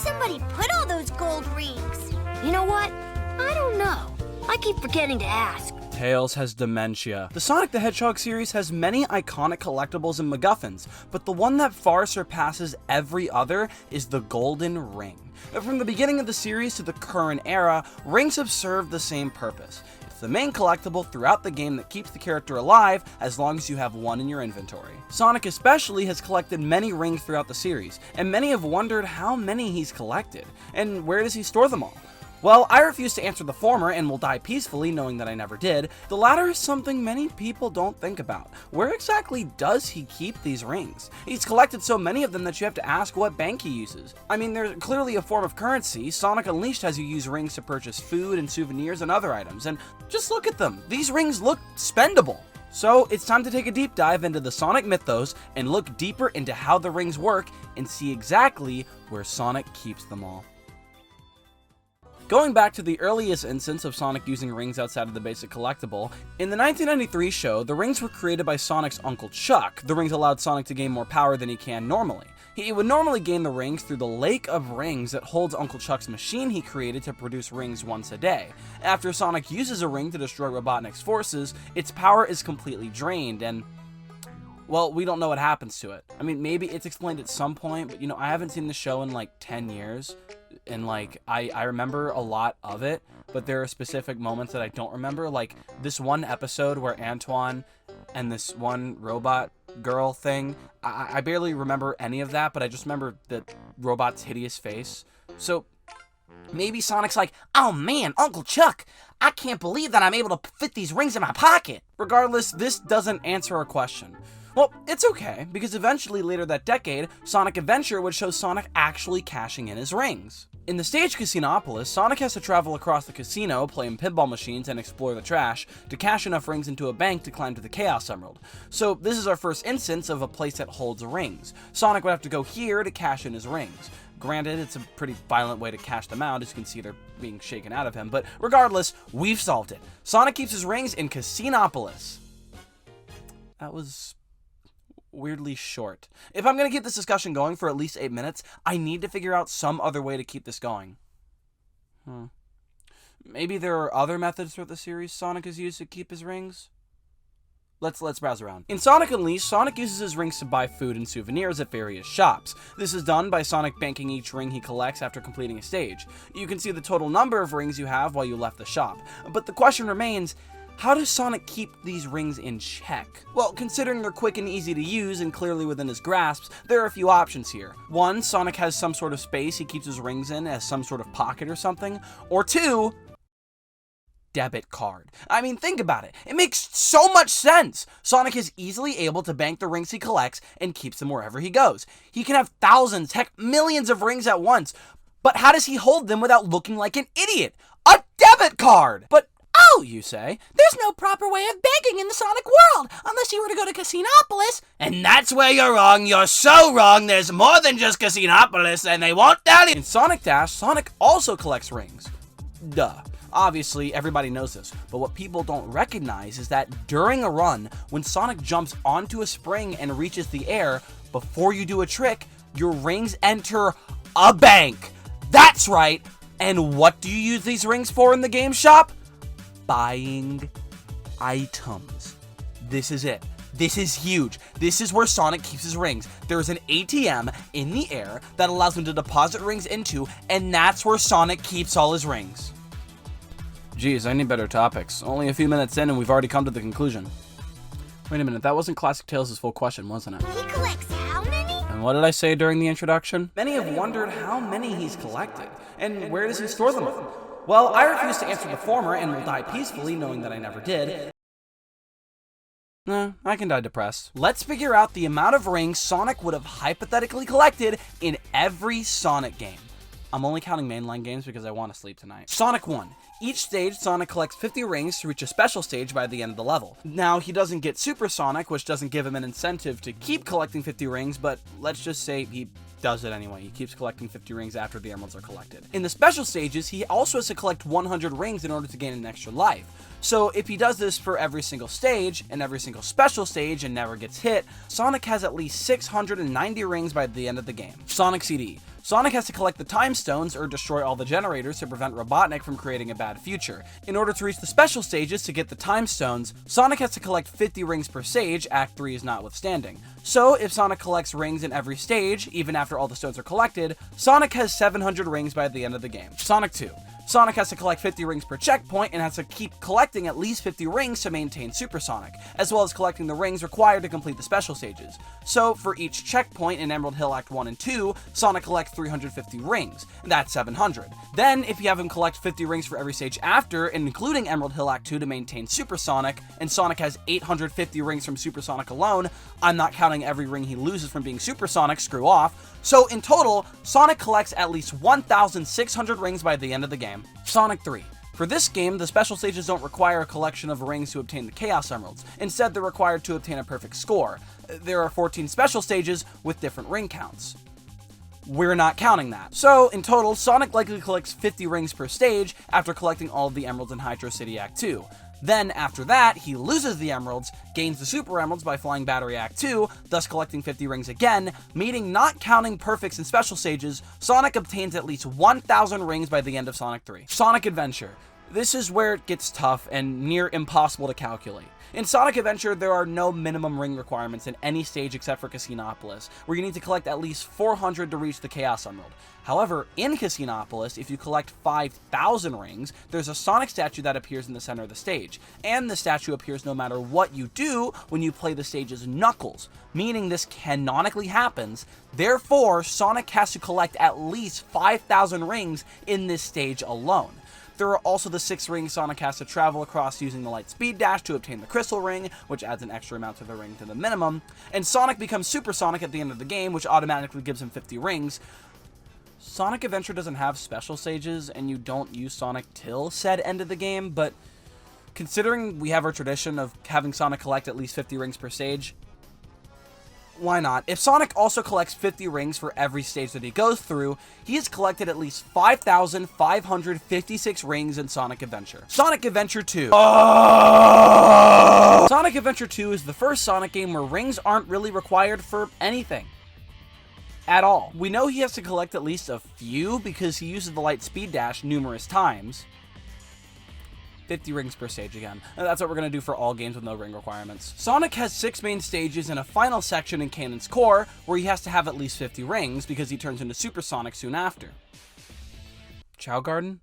somebody put all those gold rings? You know what? I don't know. I keep forgetting to ask. Tails has dementia. The Sonic the Hedgehog series has many iconic collectibles and MacGuffins, but the one that far surpasses every other is the Golden Ring. From the beginning of the series to the current era, rings have served the same purpose. It's the main collectible throughout the game that keeps the character alive as long as you have one in your inventory. Sonic especially has collected many rings throughout the series, and many have wondered how many he's collected, and where does he store them all? Well, I refuse to answer the former and will die peacefully knowing that I never did. The latter is something many people don't think about. Where exactly does he keep these rings? He's collected so many of them that you have to ask what bank he uses. I mean, they're clearly a form of currency. Sonic Unleashed has you use rings to purchase food and souvenirs and other items, and just look at them. These rings look spendable. So it's time to take a deep dive into the Sonic mythos and look deeper into how the rings work and see exactly where Sonic keeps them all. Going back to the earliest instance of Sonic using rings outside of the basic collectible, in the 1993 show, the rings were created by Sonic's Uncle Chuck. The rings allowed Sonic to gain more power than he can normally. He would normally gain the rings through the lake of rings that holds Uncle Chuck's machine he created to produce rings once a day. After Sonic uses a ring to destroy Robotnik's forces, its power is completely drained and, well, we don't know what happens to it. I mean, maybe it's explained at some point, but I haven't seen the show in like 10 years. And like, I remember a lot of it, but there are specific moments that I don't remember. Like this one episode where Antoine and this one robot girl thing, I barely remember any of that, but I just remember the robot's hideous face. So maybe Sonic's like, oh man, Uncle Chuck, I can't believe that I'm able to fit these rings in my pocket. Regardless, this doesn't answer our question. Well, it's okay, because eventually later that decade, Sonic Adventure would show Sonic actually cashing in his rings. In the stage Casinopolis, Sonic has to travel across the casino, playing pinball machines, and explore the trash to cash enough rings into a bank to climb to the Chaos Emerald. So this is our first instance of a place that holds rings. Sonic would have to go here to cash in his rings. Granted, it's a pretty violent way to cash them out, as you can see they're being shaken out of him, but regardless, we've solved it. Sonic keeps his rings in Casinopolis. That was weirdly short. If I'm going to keep this discussion going for at least 8 minutes, I need to figure out some other way to keep this going. Maybe there are other methods throughout the series Sonic has used to keep his rings? Let's browse around. In Sonic Unleashed, Sonic uses his rings to buy food and souvenirs at various shops. This is done by Sonic banking each ring he collects after completing a stage. You can see the total number of rings you have while you left the shop. But the question remains, how does Sonic keep these rings in check? Well, considering they're quick and easy to use and clearly within his grasp, there are a few options here. One, Sonic has some sort of space he keeps his rings in as some sort of pocket or something. Or two, debit card. I mean, think about it. It makes so much sense. Sonic is easily able to bank the rings he collects and keeps them wherever he goes. He can have thousands, heck, millions of rings at once. But how does he hold them without looking like an idiot? A debit card! But oh, you say, there's no proper way of banking in the Sonic world, unless you were to go to Casinopolis. And that's where you're wrong. You're so wrong. There's more than just Casinopolis, and they won't tell you. In Sonic Dash, Sonic also collects rings. Duh. Obviously, everybody knows this, but what people don't recognize is that during a run, when Sonic jumps onto a spring and reaches the air, before you do a trick, your rings enter a bank. That's right. And what do you use these rings for in the game shop? Buying items. This is it. This is huge. This is where Sonic keeps his rings. There's an ATM in the air that allows him to deposit rings into, and that's where Sonic keeps all his rings. Geez, I need better topics. Only a few minutes in and we've already come to the conclusion. Wait a minute, that wasn't Classic Tales' full question, wasn't it? He collects how many? And what did I say during the introduction? Many have wondered how many he's collected, and where does he store them all? Well, I refuse to answer the former and will die peacefully knowing that I never did. I can die depressed. Let's figure out the amount of rings Sonic would have hypothetically collected in every Sonic game. I'm only counting mainline games because I want to sleep tonight. Sonic 1. Each stage, Sonic collects 50 rings to reach a special stage by the end of the level. Now, he doesn't get Super Sonic, which doesn't give him an incentive to keep collecting 50 rings, but let's just say he does it anyway. He keeps collecting 50 rings after the emeralds are collected. In the special stages, he also has to collect 100 rings in order to gain an extra life. So if he does this for every single stage, and every single special stage, and never gets hit, Sonic has at least 690 rings by the end of the game. Sonic CD. Sonic has to collect the time stones or destroy all the generators to prevent Robotnik from creating a bad future. In order to reach the special stages to get the time stones, Sonic has to collect 50 rings per stage, Act 3 is notwithstanding. So if Sonic collects rings in every stage, even after all the stones are collected, Sonic has 700 rings by the end of the game. Sonic 2. Sonic has to collect 50 rings per checkpoint and has to keep collecting at least 50 rings to maintain Super Sonic, as well as collecting the rings required to complete the special stages. So for each checkpoint in Emerald Hill Act 1 and 2, Sonic collects 350 rings, and that's 700. Then, if you have him collect 50 rings for every stage after, including Emerald Hill Act 2 to maintain Super Sonic, and Sonic has 850 rings from Super Sonic alone, I'm not counting every ring he loses from being Super Sonic, screw off. So in total, Sonic collects at least 1,600 rings by the end of the game. Sonic 3. For this game, the special stages don't require a collection of rings to obtain the Chaos Emeralds. Instead, they're required to obtain a perfect score. There are 14 special stages with different ring counts. We're not counting that. So, in total, Sonic likely collects 50 rings per stage after collecting all of the emeralds in Hydro City Act 2. Then, after that, he loses the emeralds, gains the Super Emeralds by flying Battery Act 2, thus collecting 50 rings again, meaning not counting perfects and special stages, Sonic obtains at least 1,000 rings by the end of Sonic 3. Sonic Adventure. This is where it gets tough and near impossible to calculate. In Sonic Adventure, there are no minimum ring requirements in any stage except for Casinopolis, where you need to collect at least 400 to reach the Chaos Emerald. However, in Casinopolis, if you collect 5,000 rings, there's a Sonic statue that appears in the center of the stage, and the statue appears no matter what you do when you play the stage as Knuckles, meaning this canonically happens. Therefore, Sonic has to collect at least 5,000 rings in this stage alone. There are also the 6 rings Sonic has to travel across using the Light Speed Dash to obtain the Crystal Ring, which adds an extra amount to the ring to the minimum, and Sonic becomes Super Sonic at the end of the game, which automatically gives him 50 rings. Sonic Adventure doesn't have special stages, and you don't use Sonic till said end of the game, but considering we have our tradition of having Sonic collect at least 50 rings per stage, why not? If Sonic also collects 50 rings for every stage that he goes through, he has collected at least 5,556 rings in Sonic Adventure. Sonic Adventure 2. Sonic Adventure 2 is the first Sonic game where rings aren't really required for anything at all. We know he has to collect at least a few because he uses the Light Speed Dash numerous times. 50 rings per stage again. And that's what we're going to do for all games with no ring requirements. Sonic has 6 main stages and a final section in Canon's Core where he has to have at least 50 rings because he turns into Super Sonic soon after. Chow Garden?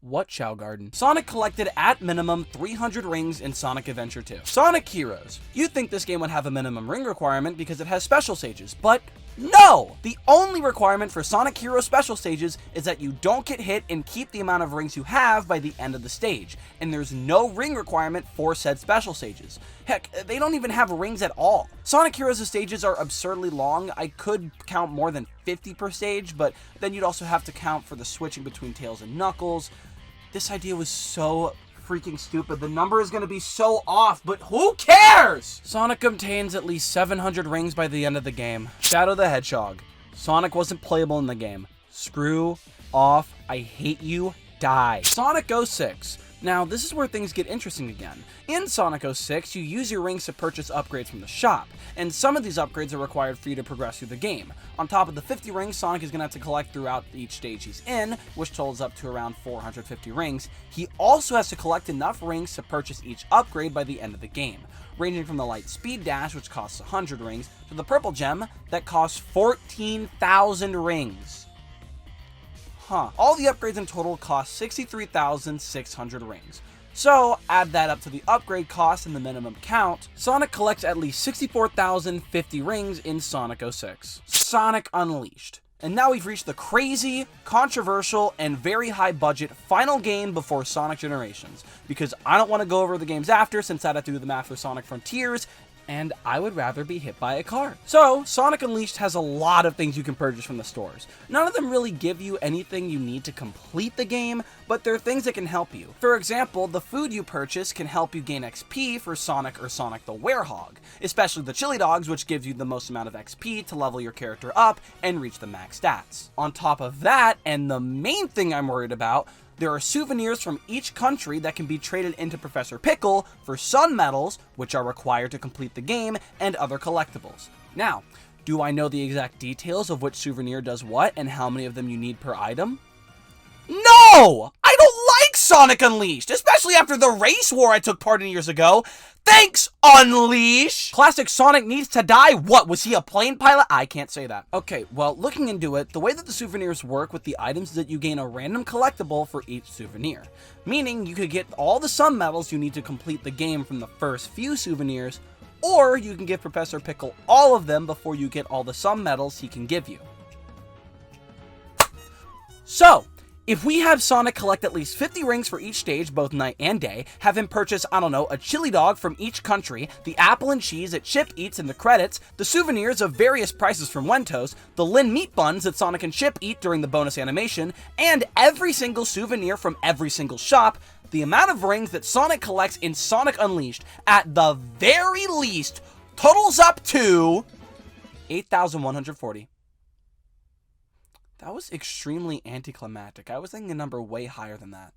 What Chow Garden? Sonic collected at minimum 300 rings in Sonic Adventure 2. Sonic Heroes. You'd think this game would have a minimum ring requirement because it has special stages, but no! The only requirement for Sonic Heroes special stages is that you don't get hit and keep the amount of rings you have by the end of the stage, and there's no ring requirement for said special stages. Heck, they don't even have rings at all. Sonic Heroes' stages are absurdly long. I could count more than 50 per stage, but then you'd also have to count for the switching between Tails and Knuckles. This idea was so freaking stupid. The number is going to be so off, but who cares? Sonic obtains at least 700 rings by the end of the game. Shadow the Hedgehog. Sonic wasn't playable in the game. Screw off. I hate you. Die. Sonic 06. Now, this is where things get interesting again. In Sonic 06, you use your rings to purchase upgrades from the shop, and some of these upgrades are required for you to progress through the game. On top of the 50 rings Sonic is going to have to collect throughout each stage he's in, which totals up to around 450 rings, he also has to collect enough rings to purchase each upgrade by the end of the game, ranging from the Light Speed Dash, which costs 100 rings, to the Purple Gem, that costs 14,000 rings. All the upgrades in total cost 63,600 rings. So, add that up to the upgrade cost and the minimum count, Sonic collects at least 64,050 rings in Sonic 06. Sonic Unleashed. And now we've reached the crazy, controversial, and very high budget final game before Sonic Generations, because I don't want to go over the games after since I'd have to do the math for Sonic Frontiers, and I would rather be hit by a car. So, Sonic Unleashed has a lot of things you can purchase from the stores. None of them really give you anything you need to complete the game, but they're things that can help you. For example, the food you purchase can help you gain XP for Sonic or Sonic the Werehog, especially the chili dogs, which gives you the most amount of XP to level your character up and reach the max stats. On top of that, and the main thing I'm worried about, there are souvenirs from each country that can be traded into Professor Pickle for sun medals, which are required to complete the game, and other collectibles. Now, do I know the exact details of which souvenir does what and how many of them you need per item? No! I don't like Sonic Unleashed, especially after the race war I took part in years ago. Thanks, Unleash! Classic Sonic needs to die? What, was he a plane pilot? I can't say that. Okay, well, looking into it, the way that the souvenirs work with the items is that you gain a random collectible for each souvenir. Meaning, you could get all the sun medals you need to complete the game from the first few souvenirs, or you can give Professor Pickle all of them before you get all the sun medals he can give you. So, if we have Sonic collect at least 50 rings for each stage, both night and day, have him purchase, I don't know, a chili dog from each country, the apple and cheese that Chip eats in the credits, the souvenirs of various prices from Wentos, the Lin meat buns that Sonic and Chip eat during the bonus animation, and every single souvenir from every single shop, the amount of rings that Sonic collects in Sonic Unleashed, at the very least, totals up to 8,140. That was extremely anticlimactic. I was thinking a number way higher than that.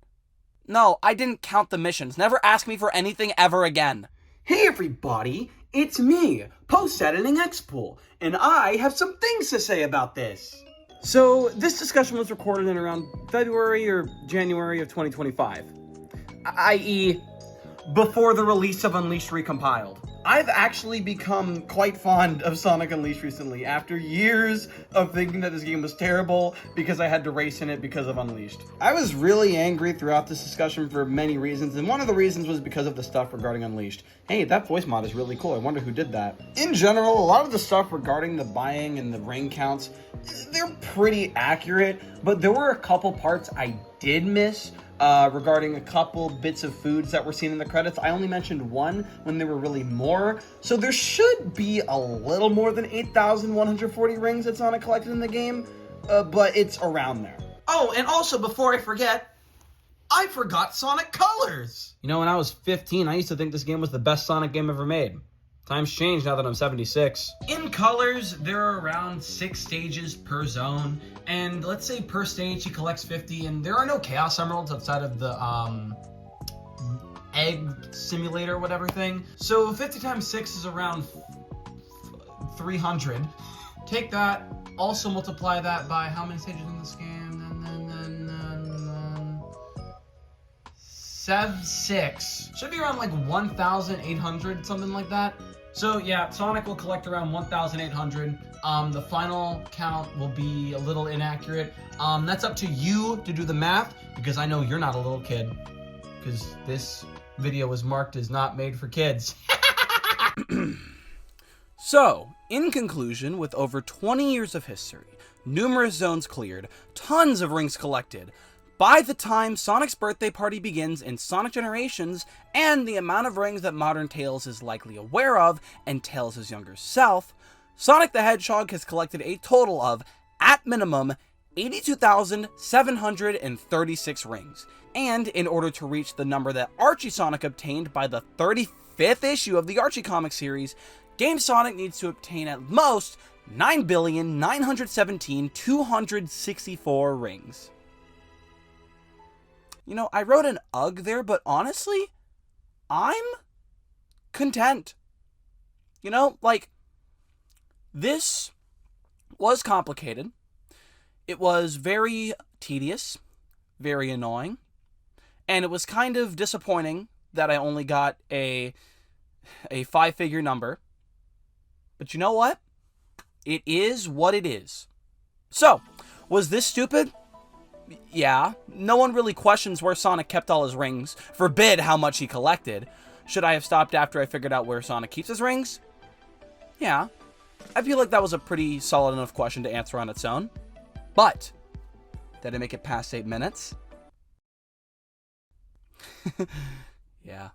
No, I didn't count the missions. Never ask me for anything ever again. Hey everybody, it's me, Post-Editing Expool, and I have some things to say about this. So, this discussion was recorded in around February or January of 2025, i.e., before the release of Unleashed Recompiled. I've actually become quite fond of Sonic Unleashed recently, after years of thinking that this game was terrible because I had to race in it because of Unleashed. I was really angry throughout this discussion for many reasons, and one of the reasons was because of the stuff regarding Unleashed. Hey, that voice mod is really cool, I wonder who did that. In general, a lot of the stuff regarding the buying and the ring counts, they're pretty accurate, but there were a couple parts I did miss, regarding a couple bits of foods that were seen in the credits. I only mentioned one when there were really more, so there should be a little more than 8,140 rings that Sonic collected in the game, but it's around there. Oh, and also, before I forget, I forgot Sonic Colors! You know, when I was 15, I used to think this game was the best Sonic game ever made. Times changed now that I'm 76. In Colors, there are around 6 stages per zone, and let's say per stage he collects 50, and there are no Chaos Emeralds outside of the, egg simulator, whatever thing. So 50 times 6 is around 300. Take that, also multiply that by how many stages in this game? 6. Should be around like 1,800, something like that. So yeah, Sonic will collect around 1,800. The final count will be a little inaccurate. That's up to you to do the math, because I know you're not a little kid, because this video was marked as not made for kids. So, in conclusion, with over 20 years of history, numerous zones cleared, tons of rings collected, by the time Sonic's birthday party begins in Sonic Generations, and the amount of rings that modern Tails is likely aware of, and Tails' younger self, Sonic the Hedgehog has collected a total of, at minimum, 82,736 rings. And in order to reach the number that Archie Sonic obtained by the 35th issue of the Archie comic series, Game Sonic needs to obtain at most 9,917,264 rings. You know, I wrote an ugh there, but honestly, I'm content. You know, like, this was complicated. It was very tedious, very annoying, and it was kind of disappointing that I only got a 5-figure number. But you know what? It is what it is. So, was this stupid? Yeah, no one really questions where Sonic kept all his rings, forbid how much he collected. Should I have stopped after I figured out where Sonic keeps his rings? Yeah, I feel like that was a pretty solid enough question to answer on its own. But, did I make it past 8 minutes? Yeah.